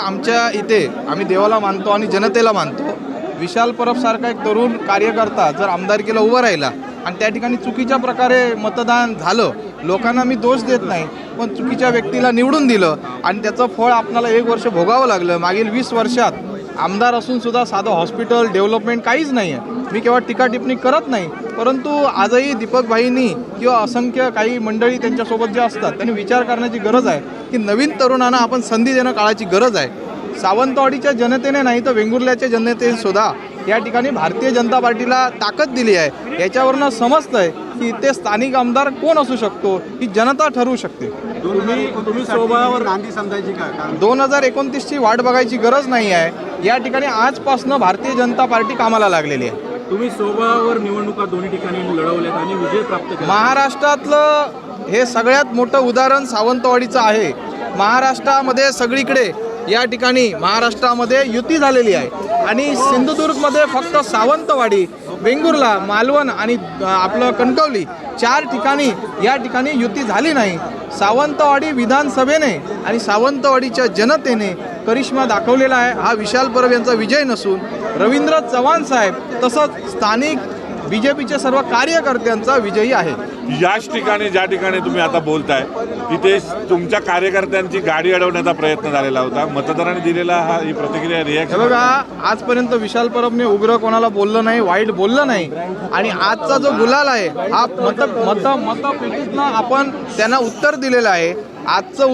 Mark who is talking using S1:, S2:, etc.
S1: आमच्या इथे आम्ही देवाला मानतो आणि जनतेला मानतो। विशाल परब सारखा एक तरुण कार्यकर्ता जर आमदारकीला उभा राहिला आणि त्या ठिकाणी चुकीच्या प्रकारे मतदान झालं, लोकांना मी दोष देत नाही, पण चुकीच्या व्यक्तीला निवडून दिलं आणि त्याचं फळ आपल्याला 1 वर्ष भोगावं लागलं। मागील 20 वर्षात आमदार असून सुद्धा साधं हॉस्पिटल डेव्हलपमेंट काहीच नाही आहे। मी केवळ टीका टिप्पणी करत नाही, परंतु आजही दीपक भाईंनी किंवा असंख्य काही मंडळी त्यांच्यासोबत जे असतात त्यांनी विचार करण्याची गरज आहे की नवीन तरुणांना आपण संधी देणं काळाची गरज आहे। सावंतवाडीच्या जनतेने नाही तर वेंगुर्ल्याच्या जनतेने सुद्धा या ठिकाणी भारतीय जनता पार्टीला ताकद दिली आहे। याच्यावरनं समजतंय की इथे स्थानिक आमदार कोण असू शकतो ही जनता ठरवू शकते।
S2: तुम्ही स्वभावावर नांदी समजायची का?
S1: 2029ची वाट बघायची गरज नाही आहे। या ठिकाणी आजपासून भारतीय जनता पार्टी कामाला लागलेली आहे।
S2: तुम्ही स्वभावावर निवडणुका दोन्ही ठिकाणी लढवल्यात आणि विजय प्राप्त केला।
S1: महाराष्ट्रातलं हे सगळ्यात मोठं उदाहरण सावंतवाडीचं आहे। महाराष्ट्रामध्ये सगळीकडे या ठिकाणी महाराष्ट्रामध्ये युती झालेली आहे आणि सिंधुदुर्गमध्ये फक्त सावंतवाडी, वेंगुर्ला, मालवण आणि आपलं कणकवली 4 ठिकाणी या ठिकाणी युती झाली नाही। सावंतवाडी विधानसभेने आणि सावंतवाडीच्या जनतेने करिश्मा दाखवलेला आहे। हा विशाल परब यांचा विजय नसून रवींद्र चव्हाण साहेब तसंच स्थानिक बीजेपीचे सर्व कार्यकर्त्यांचा विजयी आहे।
S3: याच ठिकाणी ज्या ठिकाणी तुम्ही आता बोलताय तिथे तुमच्या कार्यकर्त्यांची गाडी अडवण्याचा प्रयत्न झालेला होता, मतदारांनी दिलेला ही प्रतिक्रिया रिॲक्शन
S1: बघा, आजपर्यंत विशाल परबने उग्र कोणाला बोललं नाही, वाईट बोललं नाही आणि आजचा जो गुलाल आहे हा मतपेटीतनं आपण त्यांना उत्तर दिलेलं आहे। आजचं